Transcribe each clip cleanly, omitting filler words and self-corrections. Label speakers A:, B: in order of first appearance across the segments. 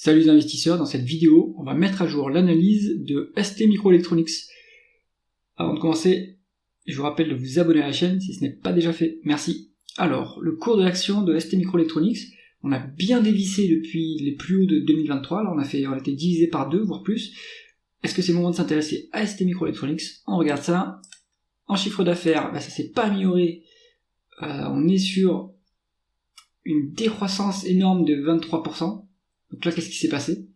A: Salut les investisseurs, dans cette vidéo, on va mettre à jour l'analyse de STMicroelectronics. Avant de commencer, je vous rappelle de vous abonner à la chaîne si ce n'est pas déjà fait. Merci. Alors, le cours de l'action de STMicroelectronics, on a bien dévissé depuis les plus hauts de 2023, là on a été divisé par 2, voire plus. Est-ce que c'est le moment de s'intéresser à STMicroelectronics? On regarde ça. En chiffre d'affaires, ça s'est pas amélioré. On est sur une décroissance énorme de 23%. Donc là, qu'est-ce qui s'est passé?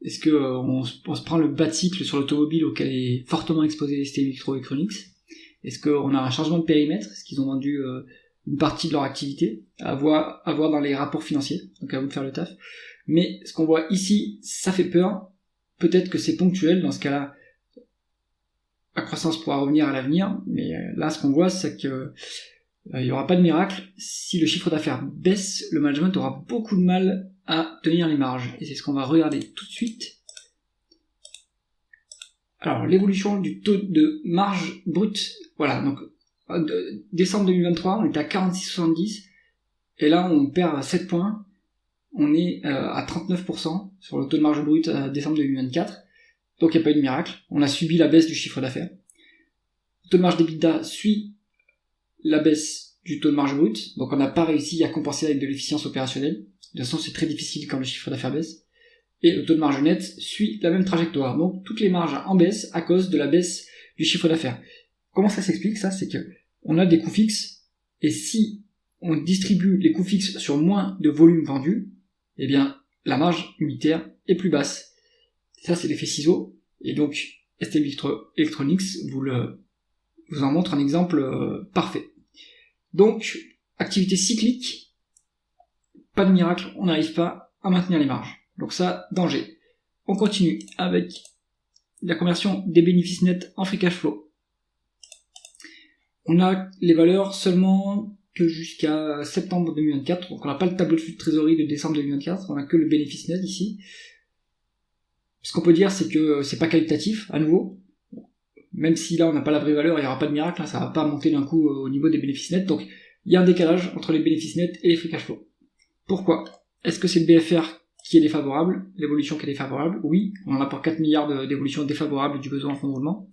A: Est-ce que on se prend le bas de cycle sur l'automobile auquel est fortement exposé STMicroelectronics? Est-ce qu'on a un changement de périmètre? Est-ce qu'ils ont vendu une partie de leur activité? À voir dans les rapports financiers, donc à vous de faire le taf. Mais ce qu'on voit ici, ça fait peur. Peut-être que c'est ponctuel, dans ce cas-là, la croissance pourra revenir à l'avenir, mais là, ce qu'on voit, c'est que il n'y aura pas de miracle. Si le chiffre d'affaires baisse, le management aura beaucoup de mal à tenir les marges. Et c'est ce qu'on va regarder tout de suite. Alors, l'évolution du taux de marge brute. Voilà, donc décembre 2023, on était à 46,70. Et là, on perd 7 points. On est à 39% sur le taux de marge brute à décembre 2024. Donc, il n'y a pas eu de miracle. On a subi la baisse du chiffre d'affaires. Le taux de marge d'EBITDA suit la baisse du taux de marge brute, donc on n'a pas réussi à compenser avec de l'efficience opérationnelle. De toute façon, c'est très difficile quand le chiffre d'affaires baisse. Et le taux de marge net suit la même trajectoire. Donc toutes les marges en baisse à cause de la baisse du chiffre d'affaires. Comment ça s'explique ça? C'est que on a des coûts fixes, et si on distribue les coûts fixes sur moins de volume vendu, eh bien la marge unitaire est plus basse. Ça, c'est l'effet ciseau. Et donc STMicroelectronics vous en montre un exemple parfait. Donc, activité cyclique, pas de miracle, on n'arrive pas à maintenir les marges. Donc ça, danger. On continue avec la conversion des bénéfices nets en free cash flow. On a les valeurs seulement que jusqu'à septembre 2024, donc on n'a pas le tableau de flux de trésorerie de décembre 2024, on n'a que le bénéfice net ici. Ce qu'on peut dire, c'est que c'est pas qualitatif, à nouveau. Même si là on n'a pas la vraie valeur, il n'y aura pas de miracle, ça va pas monter d'un coup au niveau des bénéfices nets, donc il y a un décalage entre les bénéfices nets et les free cash flow. Pourquoi? Est-ce que c'est le BFR qui est défavorable, l'évolution qui est défavorable? Oui, on en a pour 4 milliards d'évolution défavorable du besoin en fonds de roulement.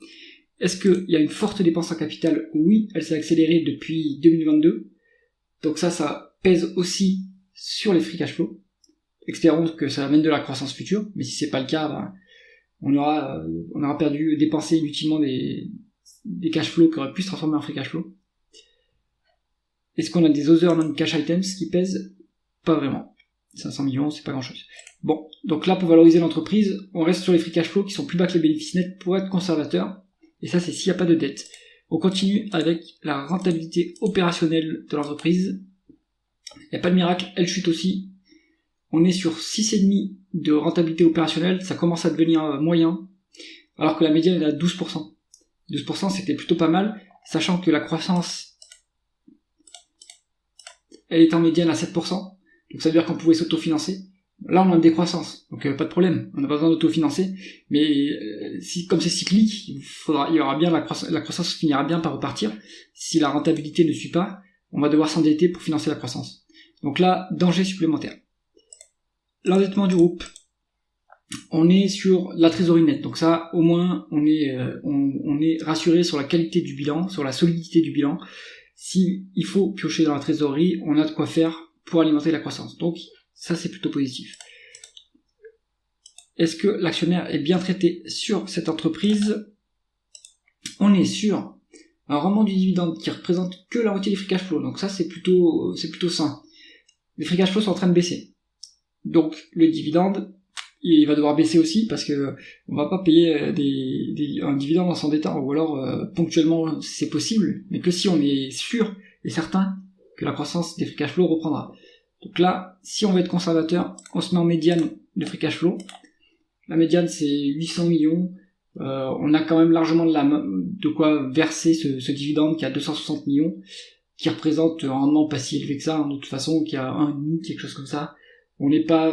A: Est-ce qu'il y a une forte dépense en capital? Oui, elle s'est accélérée depuis 2022, donc ça pèse aussi sur les free cash flow. Espérons que ça amène de la croissance future, mais si c'est pas le cas, on aura dépensé inutilement des cash flows qui auraient pu se transformer en free cash flow. Est-ce qu'on a des other non-cash items qui pèsent? Pas vraiment. 500 millions, c'est pas grand-chose. Bon, donc là, pour valoriser l'entreprise, on reste sur les free cash flows qui sont plus bas que les bénéfices nets pour être conservateur. Et ça, c'est s'il n'y a pas de dette. On continue avec la rentabilité opérationnelle de l'entreprise. Il n'y a pas de miracle, elle chute aussi. On est sur 6,5 de rentabilité opérationnelle, ça commence à devenir moyen, alors que la médiane est à 12%. 12%, c'était plutôt pas mal, sachant que la croissance, elle est en médiane à 7%, donc ça veut dire qu'on pouvait s'autofinancer. Là, on a une décroissance, donc pas de problème, on n'a pas besoin d'autofinancer, mais comme c'est cyclique, il y aura bien la croissance finira bien par repartir. Si la rentabilité ne suit pas, on va devoir s'endetter pour financer la croissance. Donc là, danger supplémentaire. L'endettement du groupe, on est sur la trésorerie nette, donc ça au moins on est rassuré sur la qualité du bilan, sur la solidité du bilan. Si il faut piocher dans la trésorerie, on a de quoi faire pour alimenter la croissance, donc ça c'est plutôt positif. Est-ce que l'actionnaire est bien traité sur cette entreprise? On est sur un rendement du dividende qui représente que la moitié des free cash flow, donc ça c'est plutôt sain. Les free cash flow sont en train de baisser. Donc le dividende, il va devoir baisser aussi parce que on va pas payer un dividende en s'endettant, ou alors ponctuellement c'est possible, mais que si on est sûr et certain que la croissance des free cash flow reprendra. Donc là, si on veut être conservateur, on se met en médiane de free cash flow. La médiane c'est 800 millions. On a quand même largement de quoi verser ce dividende qui a 260 millions, qui représente un rendement pas si élevé que ça, de toute façon, qui a 1,5, quelque chose comme ça. On n'est pas,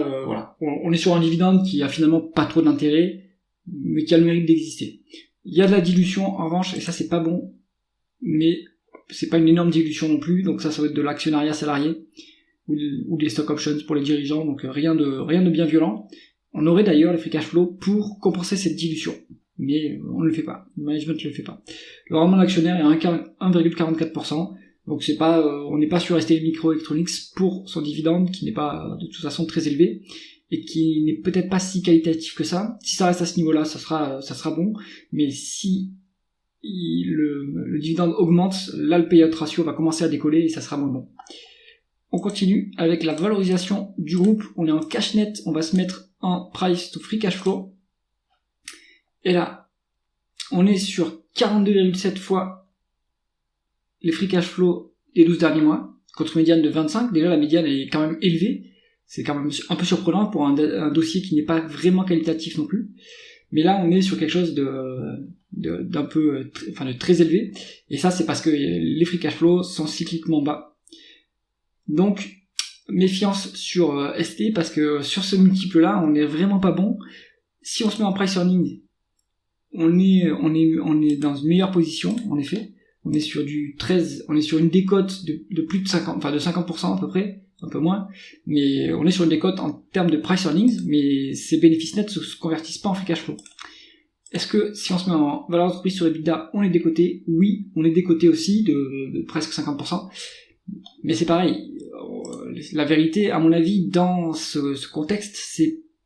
A: on est sur un dividende qui a finalement pas trop d'intérêt, mais qui a le mérite d'exister. Il y a de la dilution, en revanche, et ça c'est pas bon, mais c'est pas une énorme dilution non plus, donc ça va être de l'actionnariat salarié. ou des stock options pour les dirigeants, donc rien de bien violent. On aurait d'ailleurs les free cash flow pour compenser cette dilution, mais on ne le fait pas, le management ne le fait pas. Le rendement de l'actionnaire est à 1,44%, donc c'est pas, on n'est pas sur ST Microelectronics pour son dividende qui n'est pas de toute façon très élevé et qui n'est peut-être pas si qualitatif que ça. Si ça reste à ce niveau-là, ça sera bon, mais si le dividende augmente, là le payout ratio va commencer à décoller et ça sera moins bon. On continue avec la valorisation du groupe. On est en cash net, on va se mettre en price to free cash flow. Et là, on est sur 42,7 fois les free cash flow des 12 derniers mois, contre une médiane de 25. Déjà, la médiane est quand même élevée. C'est quand même un peu surprenant pour un dossier qui n'est pas vraiment qualitatif non plus. Mais là, on est sur quelque chose de très élevé. Et ça, c'est parce que les free cash flow sont cycliquement bas. Donc, méfiance sur ST, parce que sur ce multiple-là, on est vraiment pas bon. Si on se met en price earning, on est dans une meilleure position, en effet. On est sur du 13, on est sur une décote de plus de 50, enfin de 50% à peu près, un peu moins. Mais on est sur une décote en termes de price earnings, mais ces bénéfices nets se convertissent pas en free cash flow. Est-ce que si on se met en valeur d'entreprise sur EBITDA, on est décoté? Oui, on est décoté aussi de presque 50%. Mais c'est pareil, la vérité, à mon avis, dans ce contexte,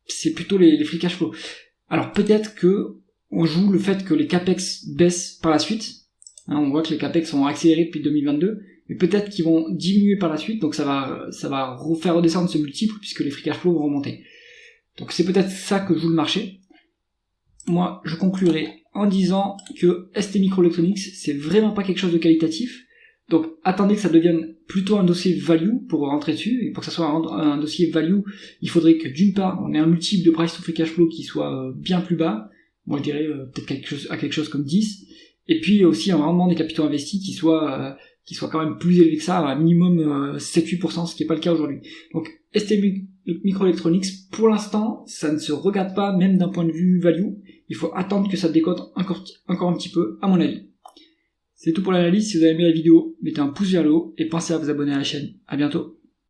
A: c'est plutôt les free cash flow. Alors peut-être que on joue le fait que les capex baissent par la suite. On voit que les capex ont accéléré depuis 2022, mais peut-être qu'ils vont diminuer par la suite, donc ça va faire redescendre ce multiple puisque les free cash flow vont remonter. Donc c'est peut-être ça que joue le marché. Moi, je conclurai en disant que ST Microelectronics, c'est vraiment pas quelque chose de qualitatif. Donc attendez que ça devienne plutôt un dossier value pour rentrer dessus, et pour que ça soit un dossier value, il faudrait que d'une part on ait un multiple de price to free cash flow qui soit bien plus bas, moi je dirais peut-être quelque chose comme 10, et puis aussi un rendement des capitaux investis qui soit quand même plus élevé que ça, à un minimum 7-8%, ce qui n'est pas le cas aujourd'hui. Donc ST Microelectronics, pour l'instant, ça ne se regarde pas même d'un point de vue value, il faut attendre que ça décote encore un petit peu, à mon avis. C'est tout pour l'analyse. Si vous avez aimé la vidéo, mettez un pouce vers le haut et pensez à vous abonner à la chaîne. À bientôt.